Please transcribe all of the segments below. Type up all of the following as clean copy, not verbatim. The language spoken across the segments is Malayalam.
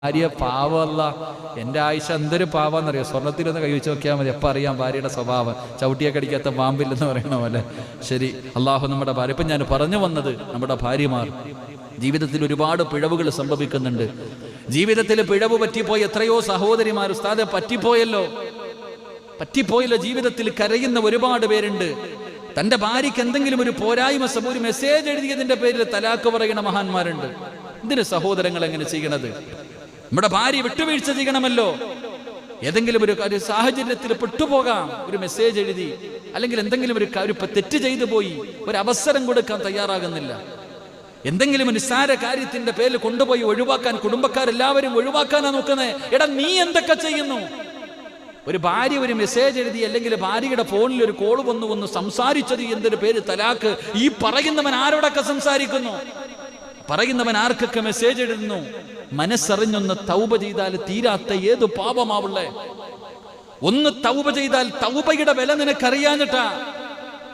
ഭാര്യ പാവമല്ല. എൻ്റെ ആയിഷ എന്തൊരു പാവാന്നറിയോ? സ്വർണ്ണത്തിലൊന്ന് കഴിച്ചു നോക്കിയാൽ മതി, എപ്പോൾ അറിയാം ഭാര്യയുടെ സ്വഭാവം. ചവിട്ടിയെ കടിക്കാത്ത പാമ്പില്ലെന്ന് പറയണ പോലെ. ശരി, അള്ളാഹു നമ്മുടെ ഭാര്യ. ഇപ്പം ഞാൻ പറഞ്ഞു വന്നത്, നമ്മുടെ ഭാര്യമാർ ജീവിതത്തിൽ ഒരുപാട് പിഴവുകൾ സംഭവിക്കുന്നുണ്ട്. ജീവിതത്തിൽ പിഴവ് പറ്റിപ്പോയി എത്രയോ സഹോദരിമാർ ഉസ്താദെ പറ്റിപ്പോയല്ലോ ജീവിതത്തിൽ കരയുന്ന ഒരുപാട് പേരുണ്ട്. തൻ്റെ ഭാര്യയ്ക്ക് എന്തെങ്കിലും ഒരു പോരായ്മ, ഒരു മെസ്സേജ് എഴുതിയതിൻ്റെ പേരിൽ തലാക്ക് പറയുന്ന മഹാന്മാരുണ്ട്. എന്തിന് സഹോദരങ്ങൾ എങ്ങനെ ചെയ്യണത്? നമ്മുടെ ഭാര്യ വിട്ടുവീഴ്ച ചെയ്യണമല്ലോ. ഏതെങ്കിലും ഒരു സാഹചര്യത്തിൽ പെട്ടുപോകാം, ഒരു മെസ്സേജ് എഴുതി, അല്ലെങ്കിൽ എന്തെങ്കിലും ഒരു തെറ്റ് ചെയ്തു പോയി, ഒരു അവസരം കൊടുക്കാൻ തയ്യാറാകുന്നില്ല. എന്തെങ്കിലും നിസ്സാര കാര്യത്തിന്റെ പേരിൽ കൊണ്ടുപോയി ഒഴിവാക്കാൻ കുടുംബക്കാരെല്ലാവരും ഒഴിവാക്കാനാ നോക്കുന്നത്. എടാ, നീ എന്തൊക്കെ ചെയ്യുന്നു? ഒരു ഭാര്യ ഒരു മെസ്സേജ് എഴുതി, അല്ലെങ്കിൽ ഭാര്യയുടെ ഫോണിൽ ഒരു കോള് വന്നു സംസാരിച്ചത് എന്തൊരു പേര് തലാക്ക്. ഈ പറയുന്നവൻ ആരോടൊക്കെ സംസാരിക്കുന്നു? പറയുന്നവൻ ആർക്കൊക്കെ മെസ്സേജ് എഴുതുന്നു? മനസ്സറിഞ്ഞൊന്ന് തൗബ ചെയ്താൽ തീരാത്ത ഏത് പാപമാവുള്ളേ? ഒന്ന് തൗബ ചെയ്താൽ തൗബയുടെ വില നിനക്കറിയാഞ്ഞിട്ടാ.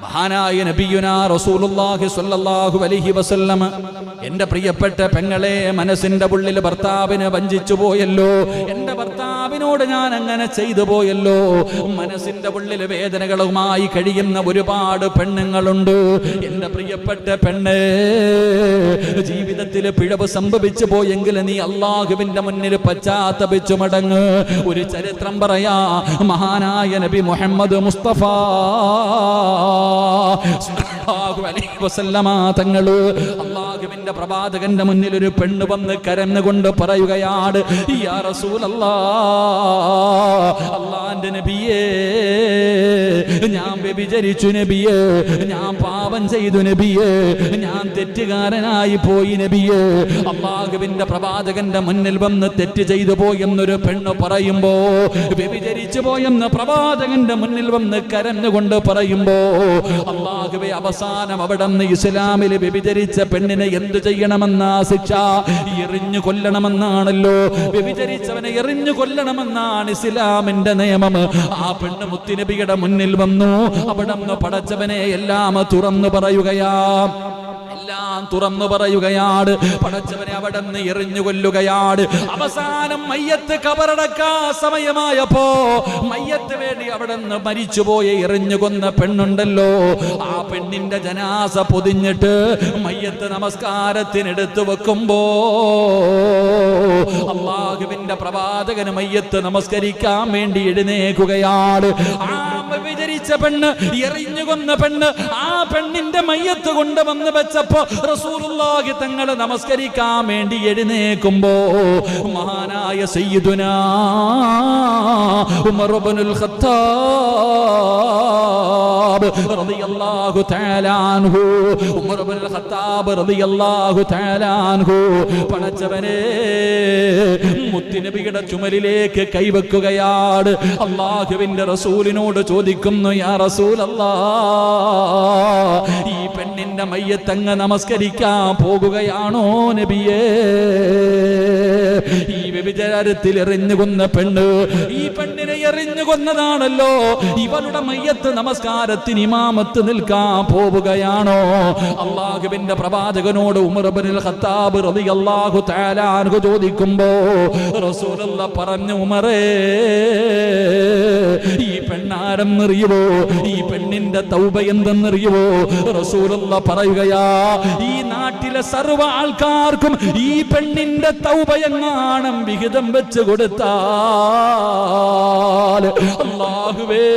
മഹാനായ നബിയുനാ റസൂലുള്ളാഹി സ്വല്ലല്ലാഹു അലൈഹി വസല്ലം, എൻ്റെ പ്രിയപ്പെട്ട പെങ്ങളെ, മനസ്സിന്റെ ഉള്ളിൽ ഭർത്താവിനെ വഞ്ചിച്ചു പോയല്ലോ, എൻ്റെ ഭർത്താവിനോട് ഞാൻ അങ്ങനെ ചെയ്തു പോയല്ലോ. മനസ്സിന്റെ ഉള്ളിൽ വേദനകളുമായി കഴിയുന്ന ഒരുപാട് പെണ്ണുങ്ങളുണ്ട്. എൻ്റെ പ്രിയപ്പെട്ട പെണ്ണേ, ജീവിതത്തിൽ പിഴവ് സംഭവിച്ചു പോയെങ്കിൽ നീ അള്ളാഹുവിന്റെ മുന്നിൽ പശ്ചാത്തപിച്ചു മടങ്ങ്. ഒരു ചരിത്രം പറയാ. മഹാനായ നബി മുഹമ്മദ് മുസ്തഫ തങ്ങള് അല്ലാഹുവിന്റെ പ്രവാചകന്റെ മുന്നിൽ ഒരു പെണ്ണ് വന്ന് കരഞ്ഞുകൊണ്ട് പറയുകയാണ്, യാ റസൂലല്ലാഹ്, അല്ലാഹുവിന്റെ നബിയേ, ഞാൻ വ്യഭിചരിച്ചു നബിയേ, ഞാൻ പാപം ചെയ്തു നബിയേ, ഞാൻ തെറ്റുകാരനായി പോയി നബിയേ. അല്ലാഹുവിന്റെ പ്രവാചകന്റെ മുന്നിൽ വന്ന് തെറ്റ് ചെയ്തു പോയെന്നൊരു പെണ്ണ് പറയുമ്പോ, വ്യഭിചരിച്ചു പോയെന്ന് പ്രവാചകന്റെ മുന്നിൽ വന്ന് കരഞ്ഞുകൊണ്ട് പറയുമ്പോ, അല്ലാഹുവേ, അവസാനം അവിടെ നിന്ന് ഇസ്ലാമിൽ വ്യഭിചരിച്ച പെണ്ണിനെ എന്തു ചെയ്യണമെന്നാ ശിക്ഷ? എറിഞ്ഞു കൊല്ലണമെന്നാണല്ലോ. വ്യഭിചരിച്ചവനെ എറിഞ്ഞു കൊല്ലണമെന്നാണ് ഇസ്ലാമിന്റെ നിയമം. ആ പെണ്ണ് മുത്തുനബിയുടെ മുന്നിൽ വന്നു. അവിടെ നിന്ന് പടച്ചവനെ എല്ലാം തുറന്നു പറയുകയാണ്. പടച്ചവനെ അവിടെ നിന്ന് എറിഞ്ഞു കൊല്ലുകയാണ്. അവസാനം മയ്യത്ത് കബറടക്കാ സമയമായപ്പോ, മയ്യത്ത് വേണ്ടി അവിടെ നിന്ന് മരിച്ചുപോയ എറിഞ്ഞു കൊന്ന പെണ്ണുണ്ടല്ലോ, ആ പെണ്ണിന്റെ ജനാസ പൊതിഞ്ഞിട്ട് മയ്യത്ത് നമസ്കാരത്തിനെടുത്തു വെക്കുമ്പോ, അല്ലാഹുവിന്റെ പ്രവാചകന് മയ്യത്ത് നമസ്കരിക്കാൻ വേണ്ടി എഴുന്നേൽക്കുകയാണ്. ആ വിചരിച്ച പെണ്ണ്, എറിഞ്ഞു കൊന്ന പെണ്ണ്, ആ പെണ്ണിന്റെ മയ്യത്ത് കൊണ്ടുവന്ന് വെച്ചപ്പോ റസൂലുള്ളാഹി തങ്ങളെ നമസ്കരിക്കാൻ വേണ്ടി എഴുന്നേൽക്കുമ്പോ, മഹാനായ സയ്യിദുനാ ഉമർ ഇബ്നുൽ ഖത്താബ് റളിയല്ലാഹു തആല അൻഹു, ഉമർ ഇബ്നുൽ ഖത്താബ് റളിയല്ലാഹു തആല അൻഹു, പടച്ചവനെ, മുത്തുനബിയുടെ ചുമലിലേക്ക് കൈവെക്കുകയാണ്. അല്ലാഹുവിന്റെ റസൂലിനോട് ചോദിക്കുന്നു, യാ റസൂലല്ലാഹ്, ഈ പെണ്ണിന്റെ മയ്യത്തങ്ങ് നമസ്കരിക്കാൻ പോകുകയാണോ നബിയേ? ഈ വ്യഭിചാരത്തിൽ എറിഞ്ഞു കൊന്ന പെണ്ണ്, ഈ പെണ്ണിനെ എറിഞ്ഞു കൊന്നതാണല്ലോ, ഇവളുടെ മയ്യത്ത് നമസ്കാരത്തിന് ഇമാമത്ത് നിൽക്കാൻ പോവുകയാണോ? അല്ലാഹുവിന്റെ പ്രവാചകനോട് ഉമർ ഇബ്നുൽ ഖത്താബ് റളിയല്ലാഹു തആല അൻഹു ചോദിക്കുമ്പോ, റസൂലുള്ളാഹി പറഞ്ഞു, ഉമറേ, ഈ പെണ്ണാരെന്നറിയുവോ? ഈ പെണ്ണിന്റെ തൗബ എന്തെന്നറിയുവോ? റസൂലുള്ളാഹി പറയുകയാ, ഈ നാട്ടിലെ സർവ്വ ആൾക്കാർക്കും ഈ പെണ്ണിന്റെ തൗബ എങ്ങാനും വിഹിതം വെച്ച് കൊടുത്താൽ, അല്ലാഹുവേ,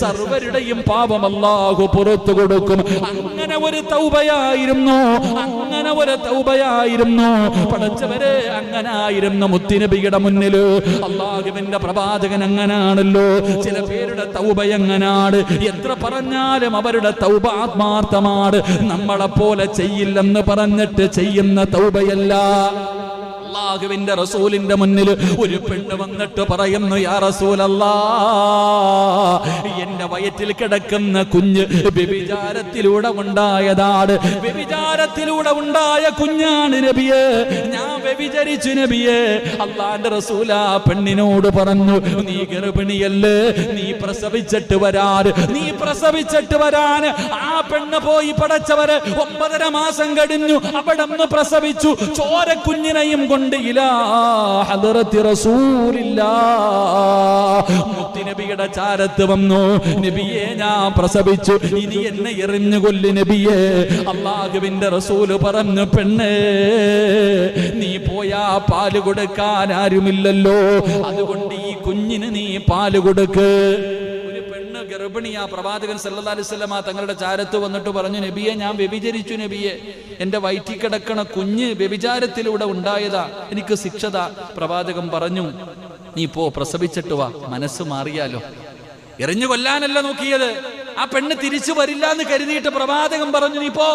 സർവരുടെയും പാപം അല്ലാഹു പുറത്തു കൊടുക്കും. അങ്ങനെ ഒരു തൗബയായിരുന്നു പടച്ചവരെ, അങ്ങനായിരുന്നു മുത്തുനബിയുടെ മുന്നിൽ അല്ലാഹുവിന്റെ പ്രവാചകൻ. അങ്ങനാണല്ലോ ചില പേരുടെ തൗബ എങ്ങനാണ്. എത്ര പറഞ്ഞാലും അവരുടെ തൗബ ആത്മാർത്ഥമാണ്. നമ്മളെ പോലെ ചെയ്യില്ലെന്ന് പറഞ്ഞിട്ട് ചെയ്യുന്ന തൗബയല്ല. അല്ലാഹുവിന്റെ റസൂലിന്റെ മുന്നിൽ ഒരു പെണ്ണ് വന്നിട്ട് പറയുന്നു, യാ റസൂലല്ലാഹ്, എന്റെ വയറ്റിൽ കിടക്കുന്ന കുഞ്ഞ് വ്യഭിചാരത്തിലൂടെ ഉണ്ടായതാണ്. വ്യഭിചാരത്തിലൂടെ ഉണ്ടായ കുഞ്ഞാണ് നബിയേ, ഞാൻ വ്യഭിചരിച്ചു നബിയേ. അല്ലാഹുവിന്റെ റസൂൽ ആ പെണ്ണിനോട് പറഞ്ഞു, നീ ഗർഭിണിയല്ലേ, നീ പ്രസവിച്ചിട്ട് വരാൻ. ആ പെണ്ണ് പോയി പടച്ചവരെ 9.5 മാസം കഴിഞ്ഞു അവിടെ നിന്ന് പ്രസവിച്ചു. ചോര കുഞ്ഞിനെയും കരഞ്ഞുകൊണ്ട് ഇലാ ഹദറത്തി റസൂലില്ലാഹ്, മുത്തുനബിയുടെ ചാരത്ത് വന്നു. നബിയെ ഞാൻ പ്രസവിച്ചു, ഇനി എന്നെ എറിഞ്ഞു കൊല്ലു നബിയെ. അല്ലാഹുവിന്റെ റസൂല് പറഞ്ഞു, പെണ്ണേ നീ പോയാ പാല് കൊടുക്കാൻ ആരുമില്ലല്ലോ, അതുകൊണ്ട് ഈ കുഞ്ഞിന് നീ പാല് കൊടുക്ക്. ഒരു പെണ്ണ് ഗർഭിണിയാ. പ്രവാചകൻ സല്ലല്ലാഹു അലൈഹി വസല്ലമ തങ്ങളുടെ ചാരത്ത് വന്നിട്ട് പറഞ്ഞു, നബിയെ ഞാൻ വ്യഭിചരിച്ചു നബിയെ, എന്റെ വയറ്റിൽ കിടക്കണ കുഞ്ഞ് വ്യഭിചാരത്തിലൂടെ ഉണ്ടായതാ, എനിക്ക് ശിക്ഷതാ. പ്രവാചകൻ പറഞ്ഞു, നീ പോ പ്രസവിച്ചിട്ട് വാ, മനസ്സ് മാറിയാലോ. എറിഞ്ഞു കൊല്ലാനല്ല നോക്കിയത്, ആ പെണ്ണ് തിരിച്ചു വരില്ല എന്ന് കരുതിയിട്ട് പ്രവാചകൻ പറഞ്ഞു, നീ പോ.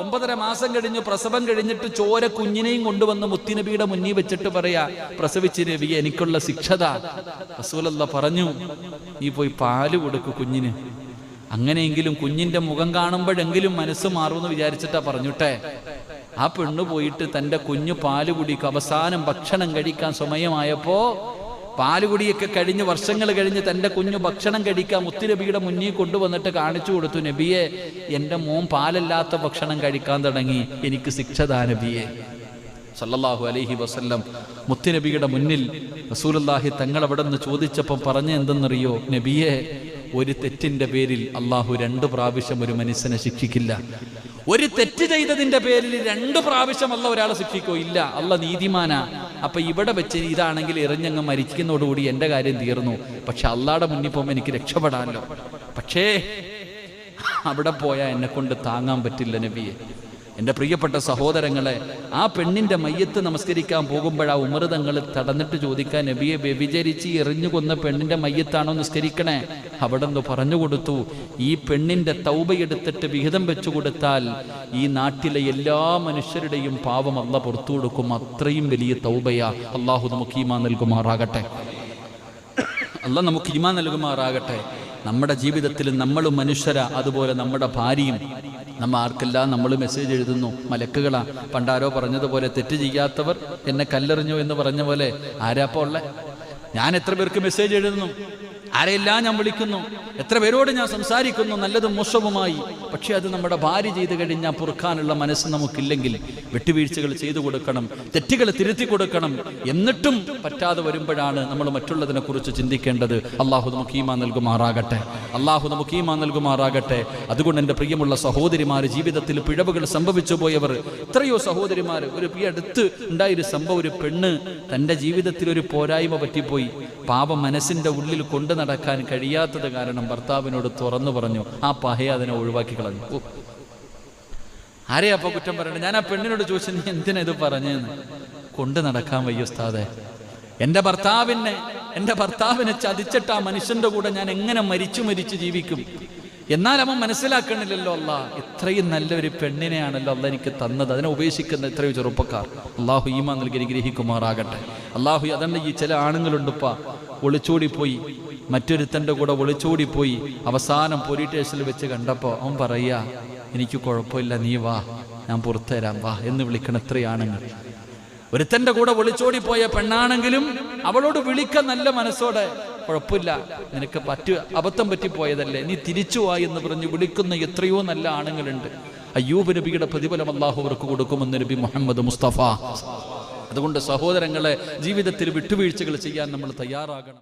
9.5 മാസം കഴിഞ്ഞു, പ്രസവം കഴിഞ്ഞിട്ട് ചോര കുഞ്ഞിനെയും കൊണ്ടുവന്ന് മുത്തുനബിയുടെ മുന്നിൽ വെച്ചിട്ട് പറയാ, പ്രസവിച്ച് നബിയെ എനിക്കുള്ള ശിക്ഷതാ. റസൂലുള്ളാഹി പറഞ്ഞു, നീ പോയി പാല് കൊടുക്കു കുഞ്ഞിന്, അങ്ങനെയെങ്കിലും കുഞ്ഞിന്റെ മുഖം കാണുമ്പോഴെങ്കിലും മനസ്സ് മാറുമെന്ന് വിചാരിച്ചിട്ടാ പറഞ്ഞിട്ടെ. ആ പെണ്ണ് പോയിട്ട് തന്റെ കുഞ്ഞു പാല് കുടിക്കും. അവസാനം ഭക്ഷണം കഴിക്കാൻ സമയമായപ്പോ, പാലുകുടിയൊക്കെ കഴിഞ്ഞ് വർഷങ്ങൾ കഴിഞ്ഞ് തൻ്റെ കുഞ്ഞു ഭക്ഷണം കഴിക്കാൻ മുത്തുനബിയുടെ മുന്നിൽ കൊണ്ടുവന്നിട്ട് കാണിച്ചു കൊടുത്തു, നബിയെ എൻ്റെ മോൻ പാലല്ലാത്ത ഭക്ഷണം കഴിക്കാൻ തുടങ്ങി, എനിക്ക് ശിക്ഷതാ നബിയെ. സല്ലല്ലാഹു അലൈഹി വസല്ലം മുത്തുനബിയുടെ മുന്നിൽ റസൂലുള്ളാഹി തങ്ങൾ അവിടെ നിന്ന് ചോദിച്ചപ്പം പറഞ്ഞ എന്തെന്നറിയോ, നബിയെ ഒരു തെറ്റിന്റെ പേരിൽ അള്ളാഹു 2 പ്രാവശ്യം ഒരു മനുഷ്യനെ ശിക്ഷിക്കില്ല. ഒരു തെറ്റ് ചെയ്തതിന്റെ പേരിൽ 2 പ്രാവശ്യം അല്ല ഒരാളെ ശിക്ഷിക്കോ? ഇല്ല, അല്ല നീതിമാനാ. അപ്പൊ ഇവിടെ വെച്ച് ഇതാണെങ്കിൽ എറിഞ്ഞങ്ങ് മരിക്കുന്നതോടുകൂടി എന്റെ കാര്യം തീർന്നു. പക്ഷെ അള്ളാടെ മുന്നിൽ പോകുമ്പോൾ എനിക്ക് രക്ഷപ്പെടാമല്ലോ. പക്ഷേ അവിടെ പോയാൽ എന്നെ കൊണ്ട് താങ്ങാൻ പറ്റില്ല നബിയെ. എൻ്റെ പ്രിയപ്പെട്ട സഹോദരങ്ങളെ, ആ പെണ്ണിന്റെ മയ്യത്ത് നമസ്കരിക്കാൻ പോകുമ്പോഴാ ഉമർ തങ്ങൾ തടന്നിട്ട് ചോദിക്കാൻ, നബിയെ വ്യഭിചരിച്ച് എറിഞ്ഞു കൊന്ന പെണ്ണിന്റെ മയ്യത്താണോ നിസ്കരിക്കണേ? അവിടെ നിന്ന് പറഞ്ഞു കൊടുത്തു, ഈ പെണ്ണിന്റെ തൗബയെടുത്തിട്ട് വിഹിതം വെച്ചു കൊടുത്താൽ ഈ നാട്ടിലെ എല്ലാ മനുഷ്യരുടെയും പാവം അല്ലാഹു പുറത്തു കൊടുക്കും. അത്രയും വലിയ തൗബയാ. അള്ളാഹു നമുക്ക് ഈമാൻ നൽകുമാറാകട്ടെ. അല്ലാഹു നമുക്ക് ഈമാൻ നൽകുമാറാകട്ടെ. നമ്മുടെ ജീവിതത്തിൽ നമ്മളും മനുഷ്യരാ, അതുപോലെ നമ്മുടെ ഭാര്യയും. നമ്മ ആർക്കെല്ലാം നമ്മൾ മെസ്സേജ് എഴുതുന്നു, മലക്കുകളാ. പണ്ടാരോ പറഞ്ഞതുപോലെ തെറ്റ് ചെയ്യാത്തവർ എന്നെ കല്ലെറിഞ്ഞു എന്ന് പറഞ്ഞ പോലെ ആരാപ്പോ ഉള്ളേ? ഞാൻ എത്ര പേർക്ക് മെസ്സേജ് എഴുതുന്നു, ആരെയെല്ലാം ഞാൻ വിളിക്കുന്നു, എത്ര പേരോട് ഞാൻ സംസാരിക്കുന്നു നല്ലതും മോശവുമായി. പക്ഷെ അത് നമ്മുടെ ഭാര്യ ചെയ്ത് കഴിഞ്ഞാൽ പൊറുക്കാനുള്ള മനസ്സ് നമുക്കില്ലെങ്കിൽ വിട്ടുവീഴ്ചകൾ ചെയ്തു കൊടുക്കണം, തെറ്റുകൾ തിരുത്തി കൊടുക്കണം. എന്നിട്ടും പറ്റാതെ വരുമ്പോഴാണ് നമ്മൾ മറ്റുള്ളതിനെ കുറിച്ച് ചിന്തിക്കേണ്ടത്. അള്ളാഹു നമുക്ക് ഈമാൻ നൽകുമാറാകട്ടെ. അള്ളാഹു നമുക്ക് ഈമാൻ നൽകുമാറാകട്ടെ. അതുകൊണ്ട് എൻ്റെ പ്രിയമുള്ള സഹോദരിമാർ, ജീവിതത്തിൽ പിഴവുകൾ സംഭവിച്ചു പോയവർ എത്രയോ സഹോദരിമാർ, ഒരു അടുത്ത് ഉണ്ടായൊരു സംഭവം, ഒരു പെണ്ണ് തൻ്റെ ജീവിതത്തിൽ ഒരു പോരായ്മ പറ്റിപ്പോയി. പാപം മനസ്സിൻ്റെ ഉള്ളിൽ കൊണ്ടു നടക്കാൻ കഴിയാത്തത് കാരണം ഭർത്താവിനോട് തുറന്നു പറഞ്ഞു. ആ പഹയെ അതിനെ ഒഴിവാക്കി കളഞ്ഞു. ആരെയാ അപ്പൊ കുറ്റം പറയണ്ടേ? ഞാൻ ആ പെണ്ണിനോട് ചോദിച്ചു, നീ എന്തിനാ ഇത് പറഞ്ഞെന്ന്. കൊണ്ടു നടക്കാൻ വയ്യ ഉസ്താദേ, എൻ്റെ ഭർത്താവിനെ ചതിച്ചിട്ട് ആ മനുഷ്യന്റെ കൂടെ ഞാൻ എങ്ങനെ മരിച്ചു ജീവിക്കും? എന്നാൽ അവൻ മനസ്സിലാക്കണില്ലല്ലോ, അല്ലാ ഇത്രയും നല്ലൊരു പെണ്ണിനെയാണല്ലോ അല്ലാ എനിക്ക് തന്നത്, അതിനെ ഉപേക്ഷിക്കുന്ന എത്രയോ ചെറുപ്പക്കാർ. അള്ളാഹു ഈമാൻ നൽകി ഗ്രഹിക്കുമാറാകട്ടെ. അള്ളാഹു അതന്നെ. ഈ ചില ആണുങ്ങളുണ്ടിപ്പാ ഒളിച്ചോടിപ്പോയി, മറ്റൊരുത്തൻ്റെ കൂടെ ഒളിച്ചോടിപ്പോയി. അവസാനം പോലീസ് സ്റ്റേഷനിൽ വെച്ച് കണ്ടപ്പോൾ അവൻ പറയാ, എനിക്ക് കുഴപ്പമില്ല, നീ വാ, ഞാൻ പുറത്തു തരാം, വാ എന്ന് വിളിക്കണം എത്രയാണുങ്ങൾ. ഒരുത്തൻ്റെ കൂടെ ഒളിച്ചോടിപ്പോയ പെണ്ണാണെങ്കിലും അവളോട് വിളിക്കാൻ നല്ല മനസ്സോടെ, കുഴപ്പമില്ല, നിനക്ക് അബദ്ധം പറ്റിപ്പോയതല്ലേ, നീ തിരിച്ചു വാ എന്ന് പറഞ്ഞ് വിളിക്കുന്ന എത്രയോ നല്ല ആണുങ്ങളുണ്ട്. അയ്യൂബ് നബിയുടെ പ്രതിഫലം അല്ലാഹു അവർക്ക് കൊടുക്കുമെന്ന് നബി മുഹമ്മദ് മുസ്തഫ. അതുകൊണ്ട് സഹോദരങ്ങളെ, ജീവിതത്തിൽ വിട്ടുവീഴ്ചകൾ ചെയ്യാൻ നമ്മൾ തയ്യാറാകണം.